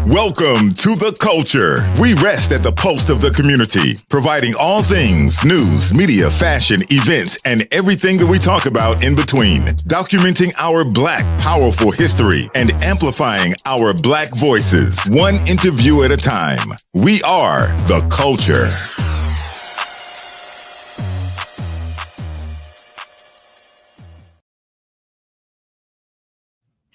Welcome to The Culture. We rest at the pulse of the community, providing all things news, media, fashion, events, and everything that we talk about in between. Documenting our Black powerful history and amplifying our Black voices, one interview at a time. We are The Culture.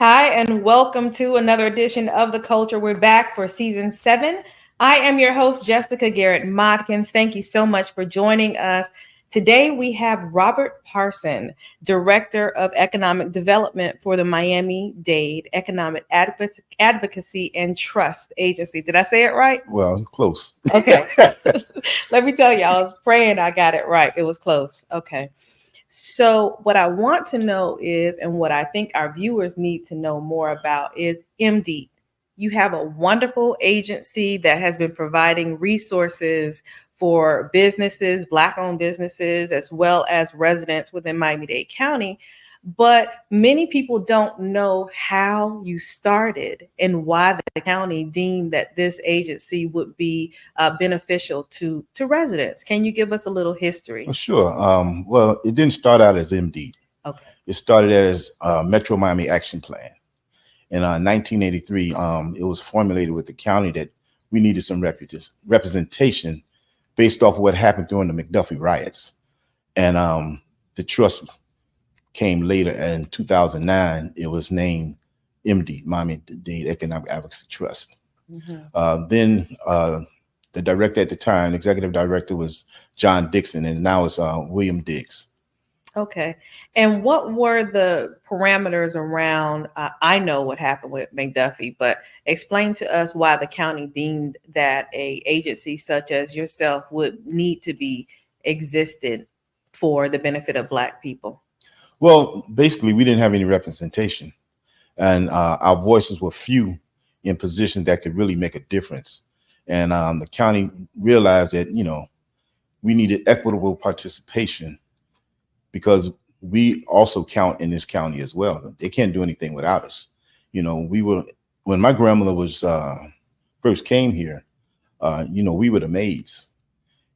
Hi, and welcome to another edition of The Culture. We're back for season 7. I am your host, Jessica Garrett-Modkins. Thank you so much for joining us. Today, we have Robert Parson, Director of Economic Development for the Miami-Dade Economic Advocacy and Trust Agency. Did I say it right? Well, close. Okay. Let me tell you, I was praying I got it right. It was close. Okay. So what I want to know is, and what I think our viewers need to know more about is MDEAT. You have a wonderful agency that has been providing resources for businesses, Black-owned businesses, as well as residents within Miami-Dade County. But many people don't know how you started and why the county deemed that this agency would be beneficial to residents. Can you give us a little history? Well, sure. Well, it didn't start out as MDEAT. Okay. It started as Metro Miami Action Plan. In 1983, it was formulated with the county that we needed some representation based off of what happened during the McDuffie riots. And the trust came later in 2009. It was named MDEAT, Miami-Dade Economic Advocacy Trust. Mm-hmm. Then the director at the time, executive director, was John Dixon, and now it's William Diggs. Okay. And what were the parameters around, I know what happened with McDuffie, but explain to us why the county deemed that a agency such as yourself would need to be existed for the benefit of Black people. Well, basically, we didn't have any representation, and our voices were few in positions that could really make a difference. And the county realized that, we needed equitable participation because we also count in this county as well. They can't do anything without us. When my grandmother was first came here, we were the maids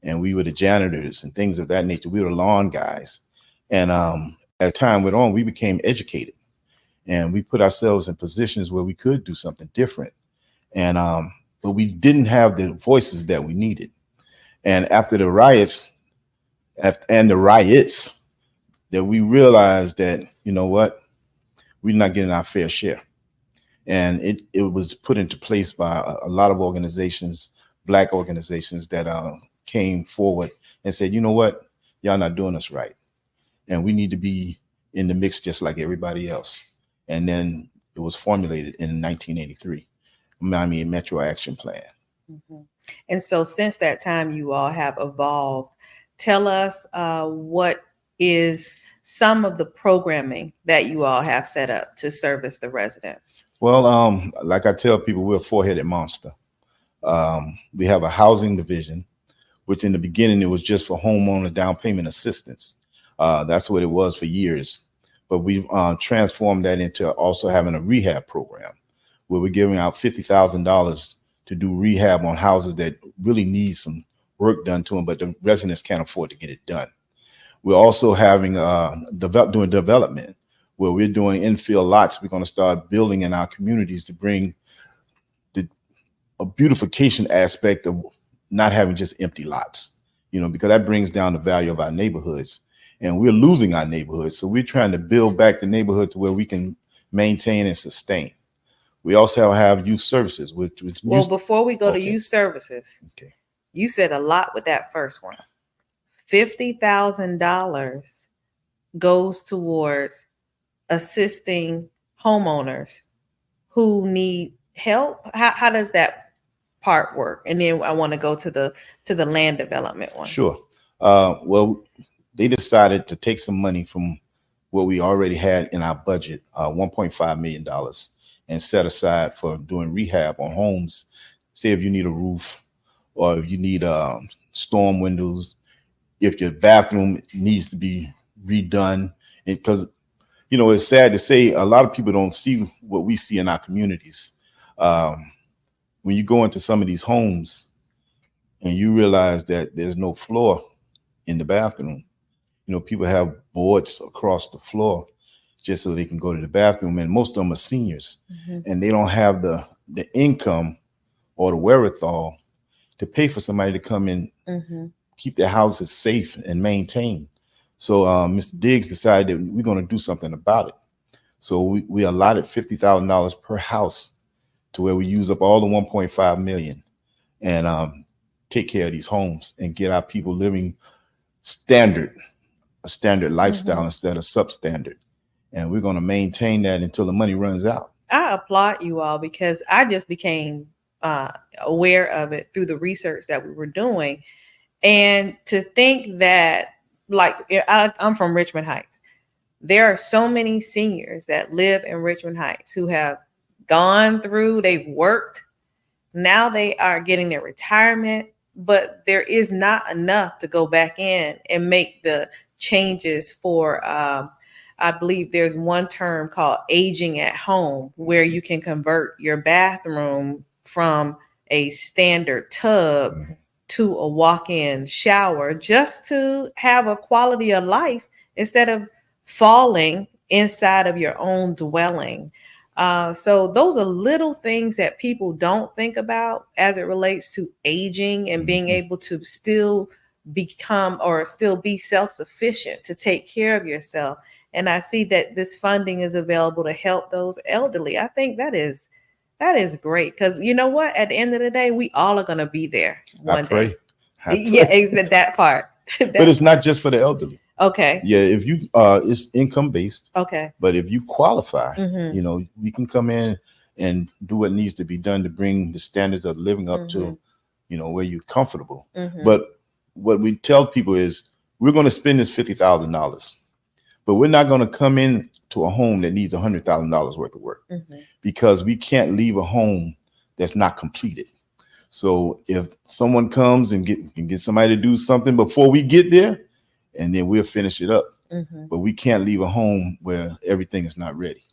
and we were the janitors and things of that nature. We were the lawn guys. And as time went on, we became educated and we put ourselves in positions where we could do something different. And but we didn't have the voices that we needed. And after the riots, that we realized that, we're not getting our fair share. And it was put into place by a lot of organizations, Black organizations that came forward and said, y'all not doing us right. And we need to be in the mix just like everybody else. And then it was formulated in 1983, Miami Metro Action Plan. Mm-hmm. And so since that time, you all have evolved. Tell us what is some of the programming that you all have set up to service the residents? Well, like I tell people, we're a four-headed monster. We have a housing division, which in the beginning, it was just for homeowner down payment assistance. That's what it was for years. But we've transformed that into also having a rehab program where we're giving out $50,000 to do rehab on houses that really need some work done to them, but the residents can't afford to get it done. We're also having doing development where we're doing infill lots. We're going to start building in our communities to bring a beautification aspect of not having just empty lots, because that brings down the value of our neighborhoods. And we're losing our neighborhoods. So we're trying to build back the neighborhood to where we can maintain and sustain. We also have youth services. Before we go to youth services, okay, you said a lot with that first one. $50,000 goes towards assisting homeowners who need help. How does that part work? And then I want to go to the land development one. Sure. Well, they decided to take some money from what we already had in our budget, $1.5 million, and set aside for doing rehab on homes. Say if you need a roof or if you need storm windows, if your bathroom needs to be redone. Because, it's sad to say a lot of people don't see what we see in our communities. when you go into some of these homes and you realize that there's no floor in the bathroom, people have boards across the floor just so they can go to the bathroom. And most of them are seniors, and they don't have the income or the wherewithal to pay for somebody to come in, keep their houses safe and maintained. So Mr. Diggs decided that we're going to do something about it. So we allotted $50,000 per house to where we use up all the 1.5 million and take care of these homes and get our people living a standard lifestyle instead of substandard. And we're going to maintain that until the money runs out. I applaud you all because I just became aware of it through the research that we were doing. And to think that, like, I'm from Richmond Heights. There are so many seniors that live in Richmond Heights who have gone through, they've worked, now they are getting their retirement, but there is not enough to go back in and make the changes for, I believe there's one term called aging at home, where you can convert your bathroom from a standard tub to a walk-in shower just to have a quality of life instead of falling inside of your own dwelling. So those are little things that people don't think about as it relates to aging and being able to still become or still be self-sufficient to take care of yourself. And I see that this funding is available to help those elderly. I think that is great, because you know what? At the end of the day, we all are going to be there one day. Yeah, that part. But it's not just for the elderly. Okay. Yeah, if you it's income based. Okay. But if you qualify, we can come in and do what needs to be done to bring the standards of living up to, where you're comfortable. But what we tell people is we're going to spend this $50,000, but we're not going to come in to a home that needs $100,000 worth of work, because we can't leave a home that's not completed. So if someone comes and get somebody to do something before we get there, and then we'll finish it up. But we can't leave a home where everything is not ready.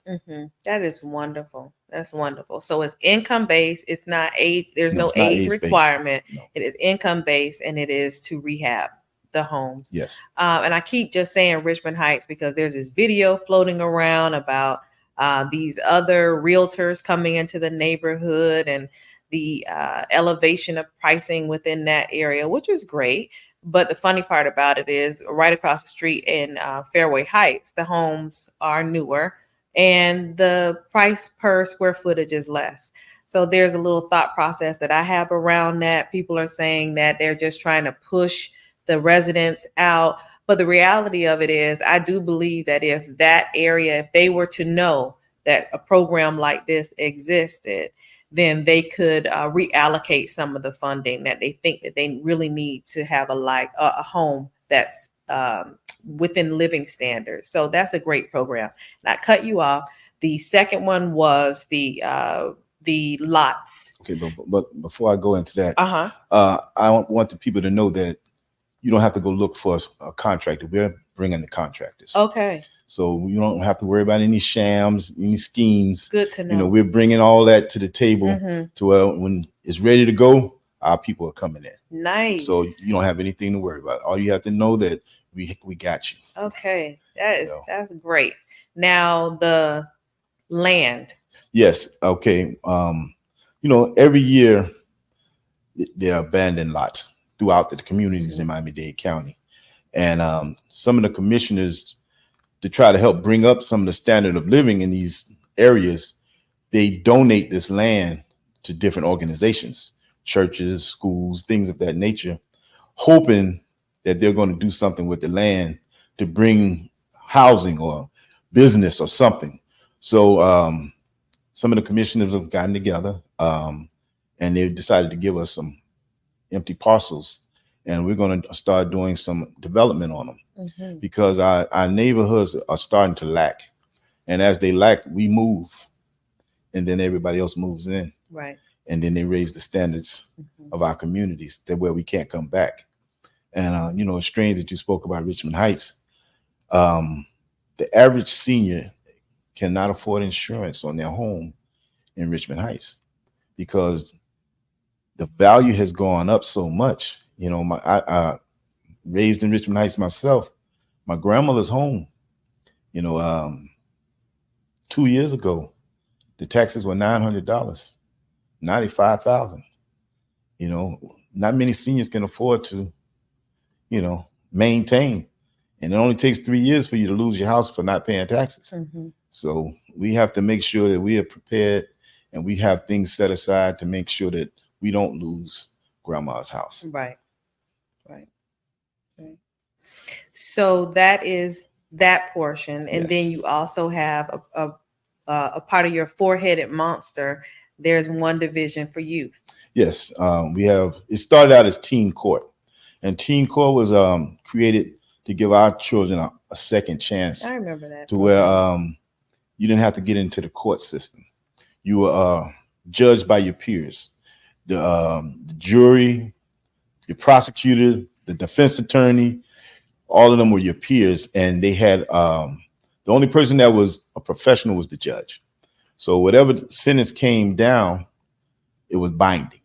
That is wonderful. That's wonderful. So it's income based. It's not age. There's no age requirement. No. It is income based, and it is to rehab the homes. Yes. And I keep just saying Richmond Heights because there's this video floating around about these other realtors coming into the neighborhood and the elevation of pricing within that area, which is great. But the funny part about it is right across the street in Fairway Heights, the homes are newer and the price per square footage is less. So there's a little thought process that I have around that. People are saying that they're just trying to push the residents out. But the reality of it is, I do believe that if that area, if they were to know that a program like this existed, then they could reallocate some of the funding that they think that they really need to have a home that's within living standards. So that's a great program. And I cut you off. The second one was the lots. Okay, but before I go into that, I want the people to know that you don't have to go look for a contractor. We're bringing the contractors. Okay. So you don't have to worry about any shams, any schemes. Good to know. We're bringing all that to the table to where when it's ready to go, our people are coming in. Nice. So you don't have anything to worry about. All you have to know that we got you. Okay. That's great. Now the land. Yes. Okay. Every year there are abandoned lots throughout the communities in Miami-Dade County. And some of the commissioners, to try to help bring up some of the standard of living in these areas, they donate this land to different organizations, churches, schools, things of that nature, hoping that they're going to do something with the land to bring housing or business or something. So some of the commissioners have gotten together and they've decided to give us some empty parcels, and we're going to start doing some development on them because our neighborhoods are starting to lack. And as they lack, we move, and then everybody else moves in. Right. And then they raise the standards of our communities to where we can't come back. And, it's strange that you spoke about Richmond Heights. The average senior cannot afford insurance on their home in Richmond Heights because the value has gone up so much. You know, I raised in Richmond Heights myself. My grandmother's home. You know, 2 years ago, the taxes were $900, $95,000. You know, not many seniors can afford to, you know, maintain. And it only takes 3 years for you to lose your house for not paying taxes. Mm-hmm. So we have to make sure that we are prepared and we have things set aside to make sure that we don't lose grandma's house. Right. So that is that portion. And Yes. then you also have a part of your four-headed monster. There's one division for youth. Yes. It started out as teen court, and teen court was created to give our children a second chance. I remember that. To where you didn't have to get into the court system. You were judged by your peers, the jury, your prosecutor, the defense attorney. All of them were your peers, and they had the only person that was a professional was the judge. So whatever sentence came down, it was binding,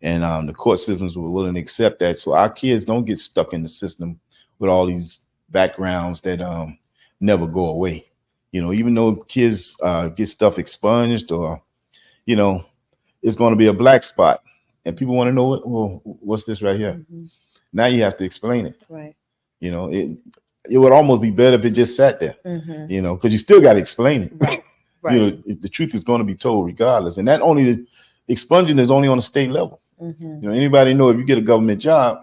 and the court systems were willing to accept that. So our kids don't get stuck in the system with all these backgrounds that never go away. You know, even though kids get stuff expunged, or you know, it's going to be a black spot, and people want to know, well, what's this right here? Mm-hmm. Now you have to explain it. Right. You know, it would almost be better if it just sat there, mm-hmm. you know, because you still got to explain it. Right. Right. You know, the truth is going to be told regardless. And that only, expunging is only on the state level. Mm-hmm. You know, anybody know if you get a government job,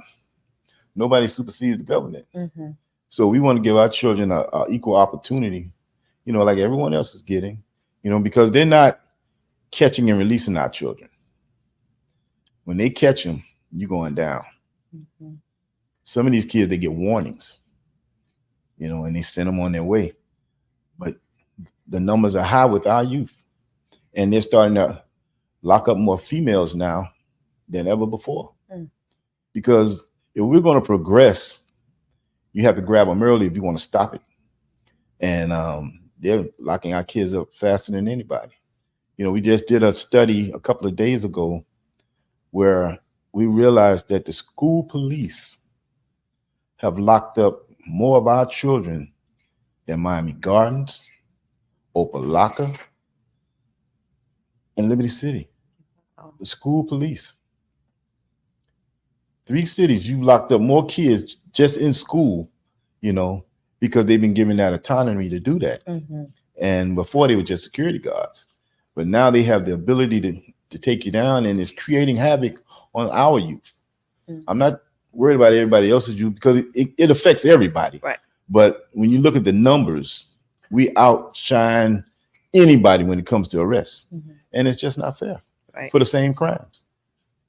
nobody supersedes the government. Mm-hmm. So we want to give our children a equal opportunity, you know, like everyone else is getting, you know, because they're not catching and releasing our children. When they catch them, you're going down. Mm-hmm. Some of these kids, they get warnings, you know, and they send them on their way. But the numbers are high with our youth, and they're starting to lock up more females now than ever before. Because if we're going to progress, you have to grab them early if you want to stop it. And they're locking our kids up faster than anybody. You know, we just did a study a couple of days ago where we realized that the school police have locked up more of our children than Miami Gardens, Opelika, and Liberty City. The school police. 3 cities, you locked up more kids just in school, you know, because they've been given that autonomy to do that. Mm-hmm. And before they were just security guards, but now they have the ability to take you down, and it's creating havoc on our youth. Mm-hmm. I'm not worried about everybody else's youth because it affects everybody. Right. But when you look at the numbers, we outshine anybody when it comes to arrests. Mm-hmm. And it's just not fair for the same crimes.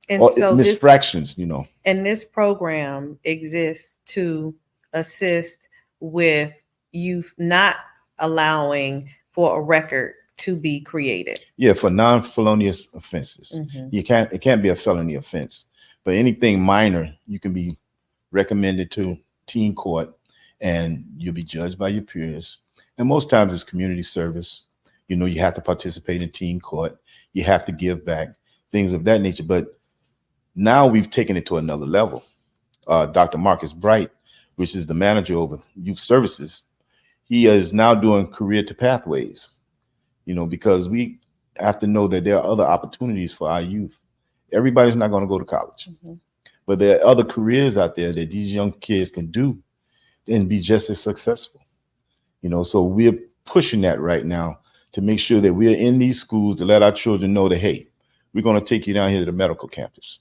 And or so misfractions, you know. And this program exists to assist with youth not allowing for a record to be created. Yeah, for non-felonious offenses. Mm-hmm. It can't be a felony offense. But anything minor, you can be recommended to teen court, and you'll be judged by your peers. And most times it's community service. You know, you have to participate in teen court. You have to give back, things of that nature. But now we've taken it to another level. Dr. Marcus Bright, which is the manager over youth services, he is now doing career to pathways, you know, because we have to know that there are other opportunities for our youth. Everybody's not going to go to college, mm-hmm. but there are other careers out there that these young kids can do and be just as successful. You know, so we're pushing that right now to make sure that we're in these schools to let our children know that, hey, we're going to take you down here to the medical campus.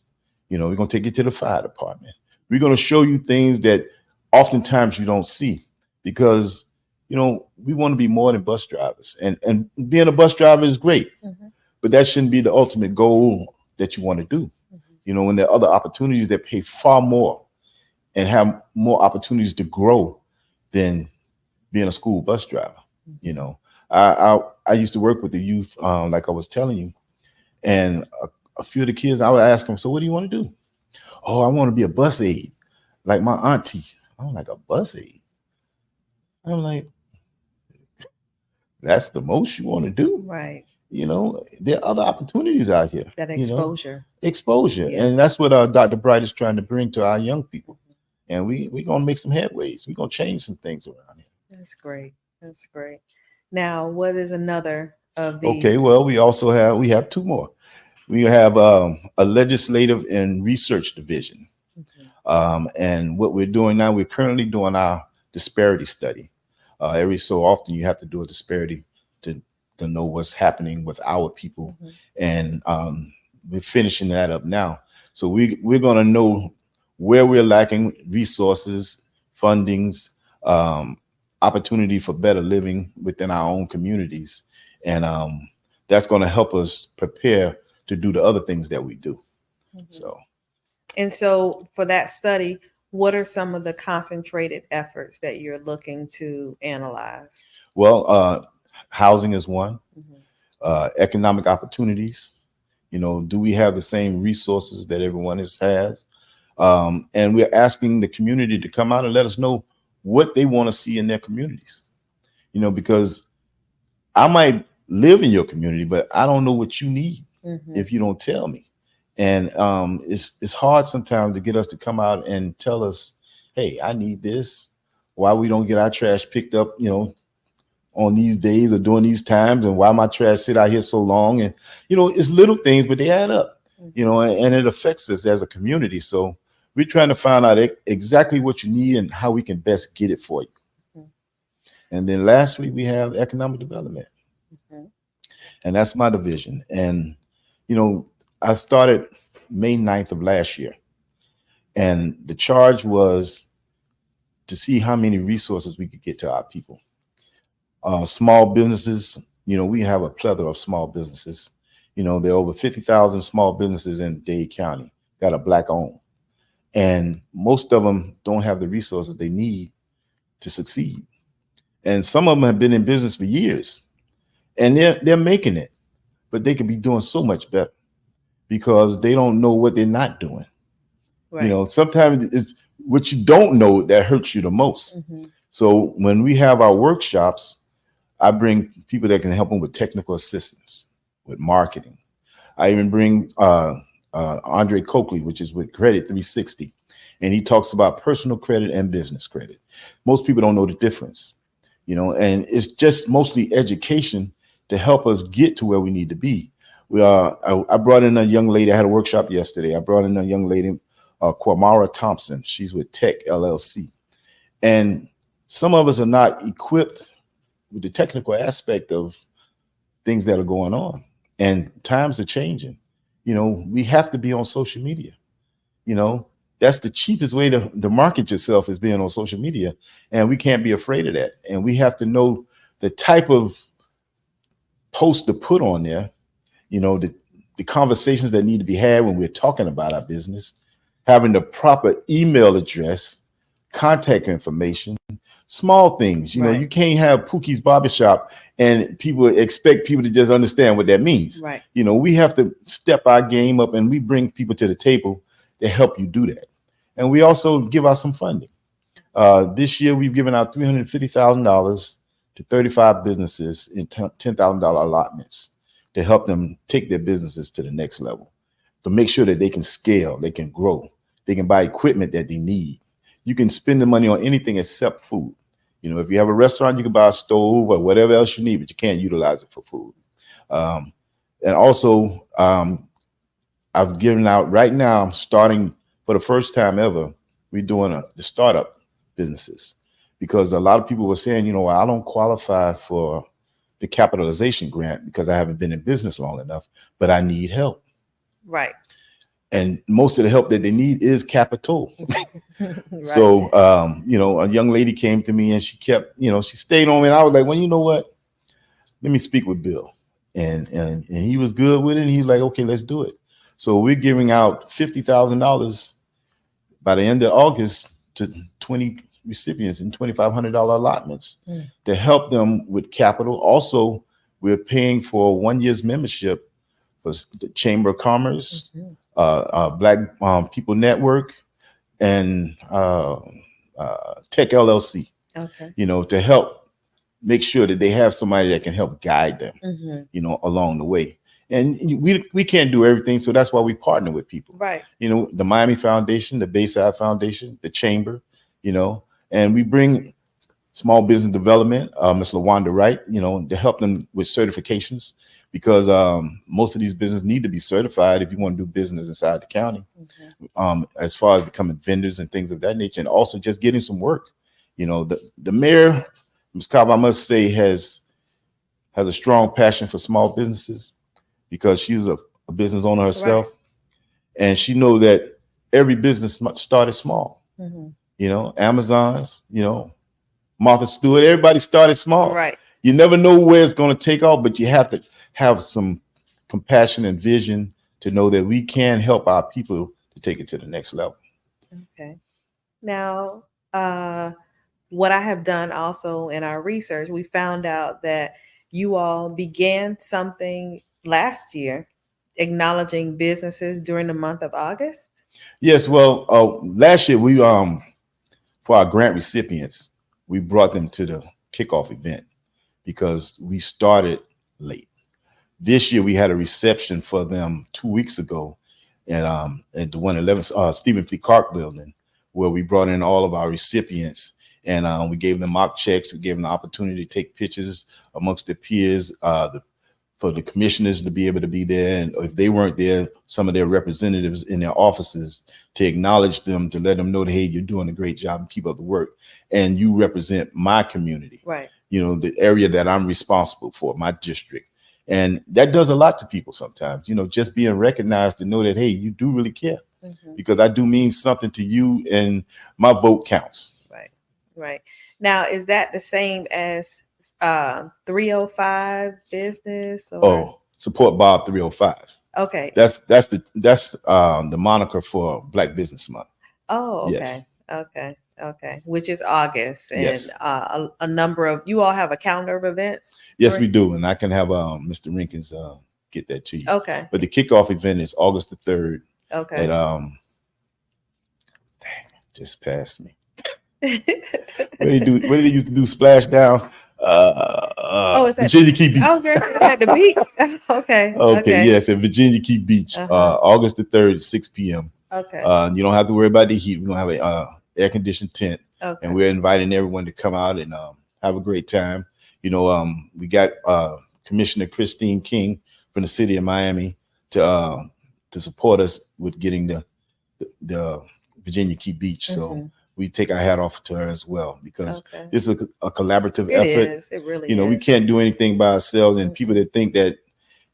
You know, we're going to take you to the fire department. We're going to show you things that oftentimes you don't see because, you know, we want to be more than bus drivers. And being a bus driver is great, mm-hmm. but that shouldn't be the ultimate goal that you want to do. Mm-hmm. You know, when there are other opportunities that pay far more and have more opportunities to grow than being a school bus driver. Mm-hmm. You know, I used to work with the youth, like I was telling you, and a few of the kids, I would ask them, so what do you want to do? Oh, I want to be a bus aide, like my auntie. I'm like, a bus aide? I'm like, that's the most you want to do? Right. there are other opportunities out here. That exposure. Exposure. Yeah. And that's what Dr. Bright is trying to bring to our young people. And we're going to make some headways. We're going to change some things around here. That's great. That's great. Now, what is another of the... Okay, well, we have two more. We have a legislative and research division. And what we're doing now, we're currently doing our disparity study. Every so often you have to do a disparity to know what's happening with our people. And we're finishing that up now. So we're going to know where we're lacking resources, fundings, opportunity for better living within our own communities. And that's going to help us prepare to do the other things that we do. So for that study, what are some of the concentrated efforts that you're looking to analyze? Well, housing is one. Economic opportunities. Do we have the same resources that everyone has? And we're asking the community to come out and let us know what they want to see in their communities. Because I might live in your community, but I don't know what you need if you don't tell me. And it's hard sometimes to get us to come out and tell us, hey, I need this. Why we don't get our trash picked up, on these days or during these times, and why my trash sit out here so long. And, it's little things, but they add up, and it affects us as a community. So we're trying to find out exactly what you need and how we can best get it for you. And then lastly, we have economic development. And that's my division. And, I started May 9th of last year. And the charge was to see how many resources we could get to our people. Small businesses, we have a plethora of small businesses. There are over 50,000 small businesses in Dade County that are Black owned. And most of them don't have the resources they need to succeed. And some of them have been in business for years, and they're making it, but they could be doing so much better because they don't know what they're not doing. Right. Sometimes it's what you don't know that hurts you the most. So when we have our workshops, I bring people that can help them with technical assistance, with marketing. I even bring Andre Coakley, which is with Credit 360. And he talks about personal credit and business credit. Most people don't know the difference, and it's just mostly education to help us get to where we need to be. I brought in a young lady. I had a workshop yesterday. I brought in a young lady, Quamara Thompson. She's with Tech LLC. And some of us are not equipped with the technical aspect of things that are going on. And times are changing. We have to be on social media. That's the cheapest way to market yourself, is being on social media. And we can't be afraid of that. And we have to know the type of post to put on there, the conversations that need to be had when we're talking about our business, having the proper email address, contact information, small things. You can't have Pookie's Barbershop and people expect people to just understand what that means. Right. We have to step our game up, and we bring people to the table to help you do that. And we also give out some funding. This year, we've given out $350,000 to 35 businesses in $10,000 allotments to help them take their businesses to the next level, to make sure that they can scale, they can grow, they can buy equipment that they need. You can spend the money on anything except food. If you have a restaurant, you can buy a stove or whatever else you need, but you can't utilize it for food. And also, I've given out right now, starting for the first time ever, we're doing the startup businesses, because a lot of people were saying, I don't qualify for the capitalization grant because I haven't been in business long enough, but I need help. Right. And most of the help that they need is capital. Right. So, a young lady came to me and she kept, she stayed on me, and I was like, well, you know what? Let me speak with Bill. And he was good with it. And he was like, okay, let's do it. So we're giving out $50,000 by the end of August to 20 recipients in $2,500 allotments to help them with capital. Also, we're paying for a 1 year's membership for the Chamber of Commerce, Black People Network, and Tech LLC. Okay. To help make sure that they have somebody that can help guide them, along the way. And we can't do everything, so that's why we partner with people. Right. The Miami Foundation, the Bayside Foundation, the Chamber, and we bring small business development, Ms. LaWanda Wright, to help them with certifications, because most of these businesses need to be certified if you want to do business inside the county, as far as becoming vendors and things of that nature, and also just getting some work. The mayor, Ms. Cobb, I must say, has a strong passion for small businesses, because she was a business owner herself, right. And she knows that every business started small. Amazon's, Martha Stewart, everybody started small. Right. You never know where it's going to take off, but you have to have some compassion and vision to know that we can help our people to take it to the next level. Okay. Now, what I have done also in our research, we found out that you all began something last year, acknowledging businesses during the month of August. Yes. Well, last year we, for our grant recipients, we brought them to the kickoff event because we started late. This year we had a reception for them 2 weeks ago at the 111 Stephen P. Clark building, where we brought in all of our recipients, and we gave them mock checks. We gave them the opportunity to take pictures amongst their peers, for the commissioners to be able to be there, and if they weren't there, some of their representatives in their offices to acknowledge them, to let them know that, hey, you're doing a great job and keep up the work, and you represent my community, right? The area that I'm responsible for, my district. And that does a lot to people sometimes, just being recognized to know that, hey, you do really care, because I do mean something to you, and my vote counts. Right. Now, is that the same as 305 business? Or? Support Bob 305. Okay. That's the moniker for Black Business Month. Oh, okay. Yes. Okay. Which is August, and yes. A number of, you all have a calendar of events? Yes, we do, and I can have Mr. Rinkins get that to you. Okay. But the kickoff event is August the 3rd. Okay. At just passed me. What did they used to do? Splashdown. It's at Virginia Key Beach. Oh, great. At the beach. Okay. Okay. Yes, at Virginia Key Beach, August the 3rd, 6 p.m. Okay. You don't have to worry about the heat. We're gonna have a air conditioned tent, and we're inviting everyone to come out and have a great time. We got Commissioner Christine King from the city of Miami to support us with getting the Virginia Key Beach. So we take our hat off to her as well, because this is a collaborative effort. It really is. We can't do anything by ourselves, and people that think that,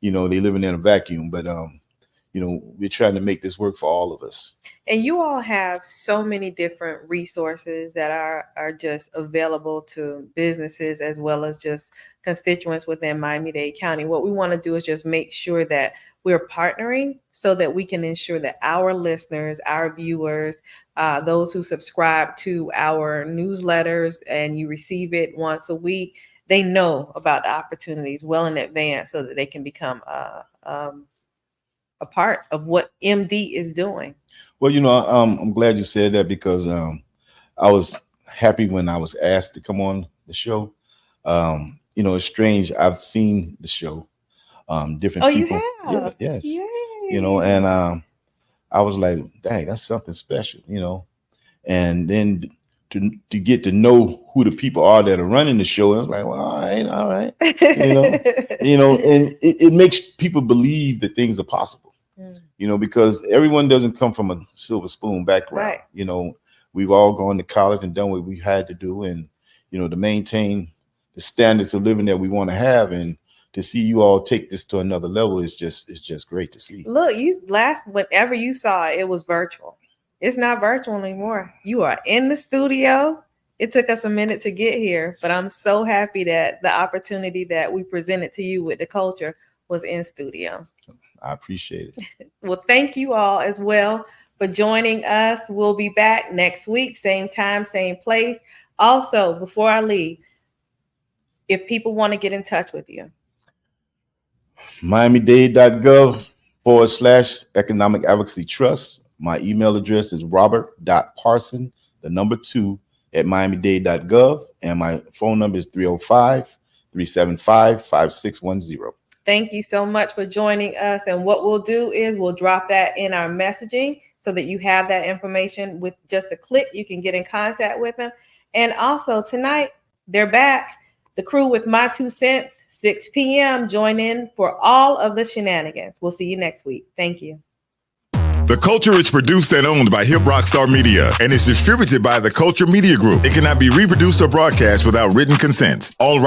they living in a vacuum, but we're trying to make this work for all of us. And you all have so many different resources that are just available to businesses as well as just constituents within Miami-Dade County. What we want to do is just make sure that we're partnering so that we can ensure that our listeners, our viewers, those who subscribe to our newsletters and you receive it once a week, they know about the opportunities well in advance so that they can become a part of what MD is doing. Well, I'm glad you said that, because I was happy when I was asked to come on the show. It's strange. I've seen the show, different people. You have? Yeah, yes. Yay. And I was like, dang, that's something special, and then to get to know who the people are that are running the show, I was like, well, all right. And it makes people believe that things are possible, because everyone doesn't come from a silver spoon background. Right. We've all gone to college and done what we had to do, and, to maintain the standards of living that we want to have, and to see you all take this to another level is just great to see. Look, whenever you saw it, it was virtual. It's not virtual anymore. You are in the studio. It took us a minute to get here, but I'm so happy that the opportunity that we presented to you with the culture was in studio. I appreciate it. Well, thank you all as well for joining us. We'll be back next week, same time, same place. Also, before I leave, if people want to get in touch with you. Miami-Dade.gov/Economic Advocacy Trust. My email address is robert.parson2 at miamidade.gov, and my phone number is 305-375-5610. Thank you so much for joining us. And what we'll do is we'll drop that in our messaging so that you have that information. With just a click, you can get in contact with them. And also tonight, they're back. The crew with My 2 Cents, 6 p.m. Join in for all of the shenanigans. We'll see you next week. Thank you. The Culture is produced and owned by Hip Rockstar Media and is distributed by the Culture Media Group. It cannot be reproduced or broadcast without written consent. All rights